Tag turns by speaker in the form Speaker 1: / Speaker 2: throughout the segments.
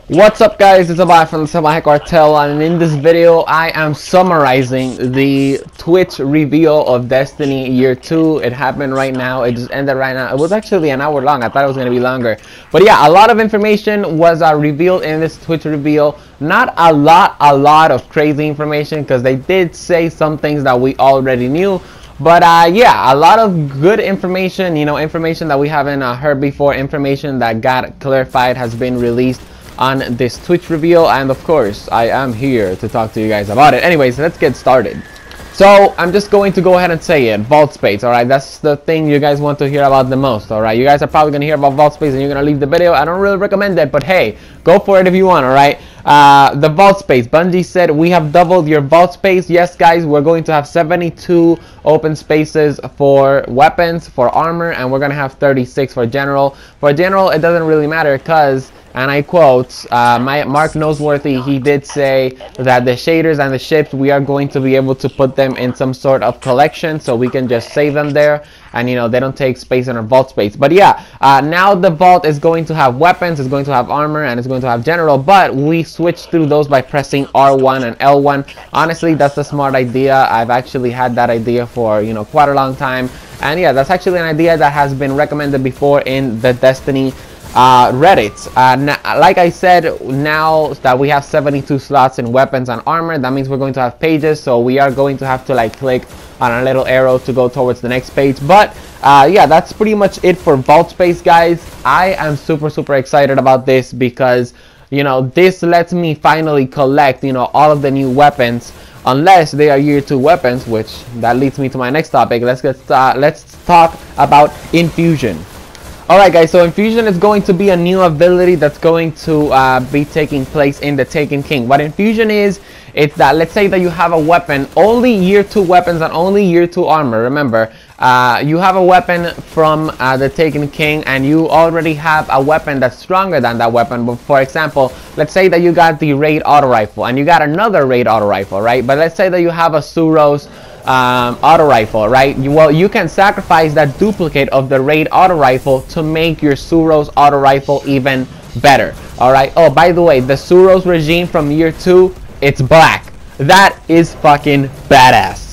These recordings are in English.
Speaker 1: What's up, guys? It's Salvajee from the Salvajee Cartel, and in this video I am summarizing the Twitch reveal of Destiny Year 2. It happened right now. It just ended right now. It was actually an hour long. I thought it was going to be longer. But yeah, a lot of information was revealed in this Twitch reveal. Not a lot of crazy information, because they did say some things that we already knew. But yeah, a lot of good information, information that we haven't heard before, information that got clarified, has been released on this Twitch reveal, and of course I am here to talk to you guys about it. Anyways, let's get started. So I'm just going to go ahead and say it. Vault space, alright? That's the thing you guys want to hear about the most, alright? You guys are probably going to hear about vault space and you're going to leave the video. I don't really recommend it, but hey, go for it if you want, alright? The vault space. Bungie said, we have doubled your vault space. Yes, guys, we're going to have 72 open spaces for weapons, for armor, and we're going to have 36 for general. For general, it doesn't really matter because, and I quote, Mark Noseworthy, he did say that the shaders and the ships, we are going to be able to put them in some sort of collection, so we can just save them there, and they don't take space in our vault space. But yeah, now the vault is going to have weapons, it's going to have armor, and it's going to have general, but we switch through those by pressing R1 and L1. Honestly, that's a smart idea. I've actually had that idea for quite a long time, and yeah, that's actually an idea that has been recommended before in the Destiny Reddit. Like I said, now that we have 72 slots in weapons and armor, that means we're going to have pages, so we are going to have to click on a little arrow to go towards the next page. But yeah, that's pretty much it for vault space, guys. I am super excited about this because this lets me finally collect all of the new weapons, unless they are year 2 weapons, which that leads me to my next topic. Let's talk about infusion. Alright, guys, so infusion is going to be a new ability that's going to be taking place in the Taken King. What infusion is, it's that, let's say that you have a weapon, only year 2 weapons and only year 2 armor. Remember, you have a weapon from the Taken King, and you already have a weapon that's stronger than that weapon. But for example, let's say that you got the raid auto rifle and you got another raid auto rifle, right? But let's say that you have a Suros auto rifle, right? You can sacrifice that duplicate of the raid auto rifle to make your Suros auto rifle even better. All right. Oh, by the way, the Suros regime from year 2, it's black. That is fucking badass.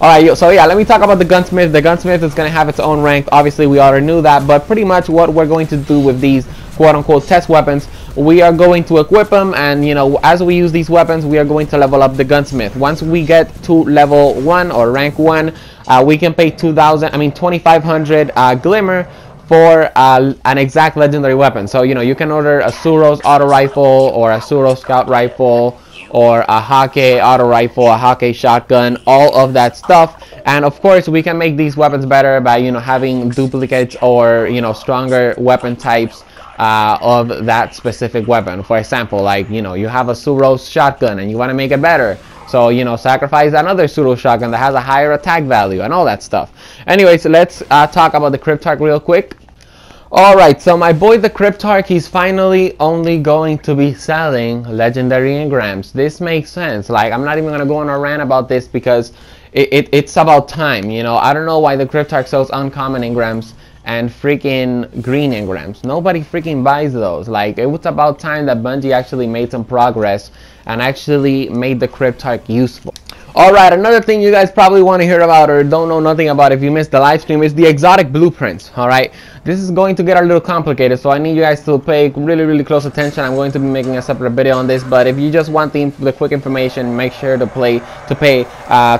Speaker 1: All right, so yeah, let me talk about the gunsmith. The gunsmith is going to have its own rank. Obviously, we already knew that, but pretty much what we're going to do with these quote-unquote test weapons, we are going to equip them, and as we use these weapons, we are going to level up the gunsmith. Once we get to level 1 or rank 1, we can pay 2500 glimmer for an exact legendary weapon. So you can order a Suros auto rifle or a Suros scout rifle or a Hake auto rifle, a Hake shotgun, all of that stuff. And of course, we can make these weapons better by having duplicates or stronger weapon types of that specific weapon. For example, you have a Suros shotgun and you want to make it better, so sacrifice another Suros shotgun that has a higher attack value and all that stuff. Anyways, let's talk about the Cryptarch real quick. Alright, so my boy the Cryptarch, he's finally only going to be selling legendary engrams. This makes sense. I'm not even going to go on a rant about this because it's about time. I don't know why the Cryptarch sells uncommon engrams and freaking green engrams. Nobody freaking buys those. It was about time that Bungie actually made some progress and actually made the Cryptarch useful. Alright, another thing you guys probably want to hear about or don't know nothing about if you missed the live stream is the exotic blueprints. Alright, this is going to get a little complicated, so I need you guys to pay really close attention. I'm going to be making a separate video on this, but if you just want the quick information, make sure to pay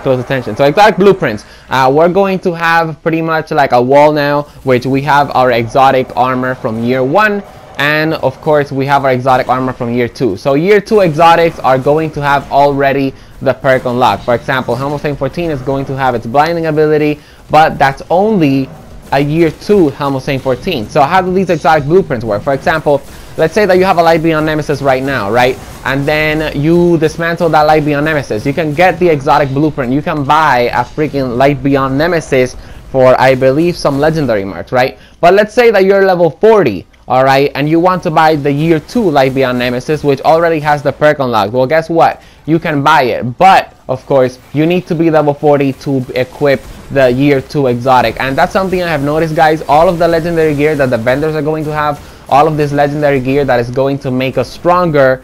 Speaker 1: close attention. So exotic blueprints, we're going to have pretty much like a wall now, which we have our exotic armor from year 1. And of course, we have our exotic armor from year 2. So year 2 exotics are going to have already the perk unlocked. For example, Helm of Saint 14 is going to have its blinding ability, but that's only a year 2 Helm of Saint 14. So how do these exotic blueprints work? For example, let's say that you have a Light Beyond Nemesis right now, right? And then you dismantle that Light Beyond Nemesis. You can get the exotic blueprint. You can buy a freaking Light Beyond Nemesis for, I believe, some legendary marks, right? But let's say that you're level 40. Alright, and you want to buy the year 2 Light Beyond Nemesis, which already has the perk unlocked. Well, guess what? You can buy it, but of course, you need to be level 40 to equip the year 2 exotic. And that's something I have noticed, guys. All of the legendary gear that the vendors are going to have all of this legendary gear that is going to make us stronger,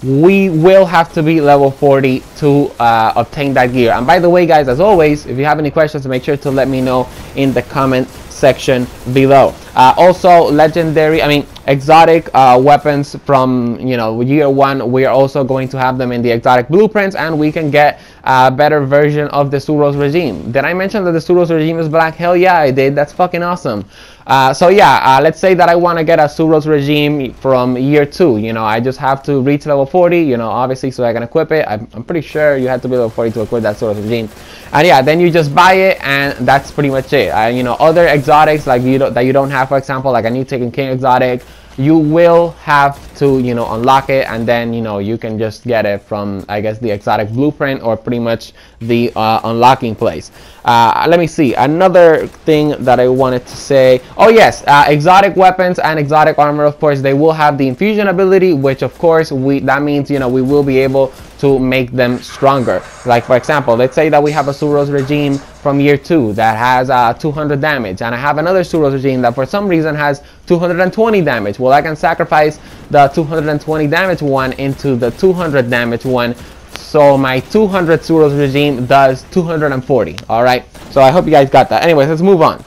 Speaker 1: we will have to be level 40 to obtain that gear. And by the way, guys, as always, if you have any questions, make sure to let me know in the comment section below. Also, exotic weapons from, you know, year 1, we are also going to have them in the exotic blueprints, and we can get a better version of the Suros regime. Did I mention that the Suros regime is black? Hell yeah, I did. That's fucking awesome. So yeah, let's say that I want to get a Suros regime from year 2. You know, I just have to reach level 40, you know, obviously, so I can equip it. I'm pretty sure you have to be level 40 to equip that Suros regime. And yeah, then you just buy it, and that's pretty much it. You know, other exotics like that you don't have, for example, like a new Taken King exotic, you will have to, you know, unlock it, and then, you know, you can just get it from, I guess, the exotic blueprint or pretty much the unlocking place. Let me see, another thing that I wanted to say. Oh yes, exotic weapons and exotic armor, of course, they will have the infusion ability, which of course that means, you know, we will be able to make them stronger. Like, for example, let's say that we have a Suros regime from year 2 that has 200 damage, and I have another Suros regime that for some reason has 220 damage. Well, I can sacrifice the 220 damage one into the 200 damage one, so my 200 Suros regime does 240. All right, so I hope you guys got that. Anyways, let's move on.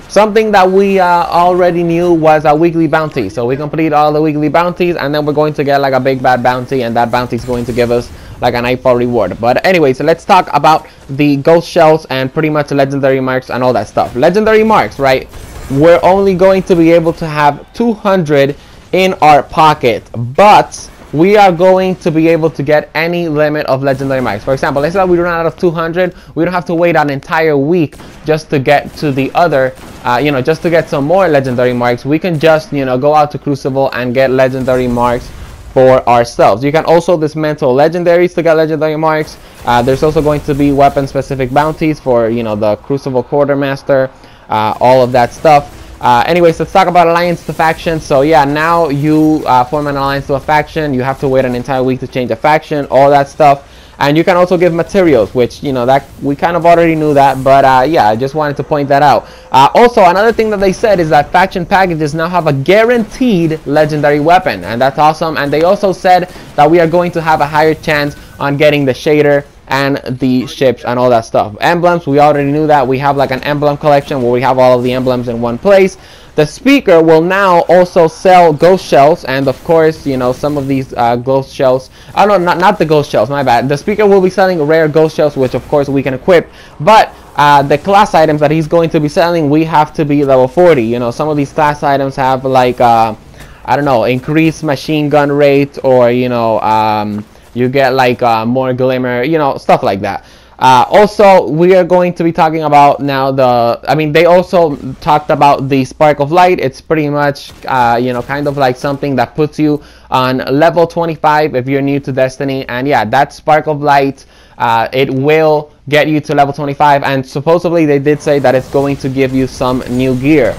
Speaker 1: Something that we already knew was a weekly bounty. So we complete all the weekly bounties, and then we're going to get like a big bad bounty, and that bounty is going to give us like a nightfall reward. But anyway, so let's talk about the ghost shells and pretty much legendary marks and all that stuff. Legendary marks, right? We're only going to be able to have 200 in our pocket, but we are going to be able to get any limit of legendary marks. For example, let's say that we run out of 200, we don't have to wait an entire week just to get to the other, you know, just to get some more legendary marks. We can just, you know, go out to Crucible and get legendary marks for ourselves. You can also dismantle legendaries to get legendary marks. There's also going to be weapon specific bounties for, you know, the Crucible Quartermaster, all of that stuff. Anyways, let's talk about alliance to faction. So yeah, now you form an alliance to a faction. You have to wait an entire week to change a faction, all that stuff. And you can also give materials, which, you know, that we kind of already knew that, but yeah, I just wanted to point that out. Also, another thing that they said is that faction packages now have a guaranteed legendary weapon, and that's awesome. And they also said that we are going to have a higher chance on getting the shader and the ships and all that stuff. Emblems, we already knew that. We have like an emblem collection where we have all of the emblems in one place. The speaker will now also sell ghost shells, and of course, you know, some of these ghost shells, oh no, not the ghost shells, my bad. The speaker will be selling rare ghost shells, which of course we can equip, but the class items that he's going to be selling, we have to be level 40. You know, some of these class items have like I don't know, increased machine gun rate, or, you know, you get like more glimmer, you know, stuff like that. Also, we are going to be talking about now they also talked about the Spark of Light. It's pretty much, you know, kind of like something that puts you on level 25 if you're new to Destiny. And yeah, that Spark of Light, it will get you to level 25. And supposedly they did say that it's going to give you some new gear.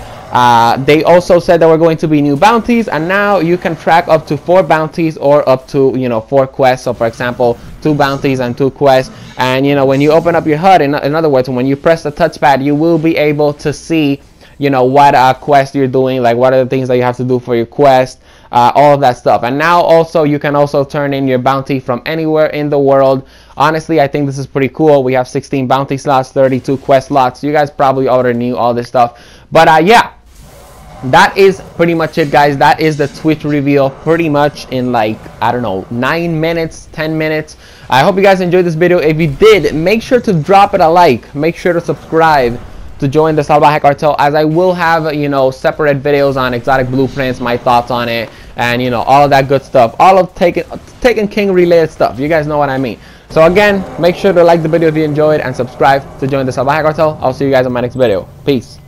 Speaker 1: They also said there were going to be new bounties, and now you can track up to 4 bounties or up to, you know, 4 quests. So for example, 2 bounties and 2 quests, and, you know, when you open up your HUD, in other words, when you press the touchpad, you will be able to see, you know, what quest you're doing, like what are the things that you have to do for your quest, all of that stuff. And now also you can also turn in your bounty from anywhere in the world. Honestly, I think this is pretty cool. We have 16 bounty slots, 32 quest slots. You guys probably already knew all this stuff, but yeah, that is pretty much it, guys. That is the Twitch reveal pretty much in like, I don't know, 9 minutes, 10 minutes. I hope you guys enjoyed this video. If you did, make sure to drop it a like. Make sure to subscribe to join the Salvajee cartel, as I will have, you know, separate videos on exotic blueprints, my thoughts on it, and, you know, all of that good stuff, all of Taken King related stuff. You guys know what I mean. So again, make sure to like the video if you enjoyed, and subscribe to join the Salvajee cartel. I'll see you guys on my next video. Peace.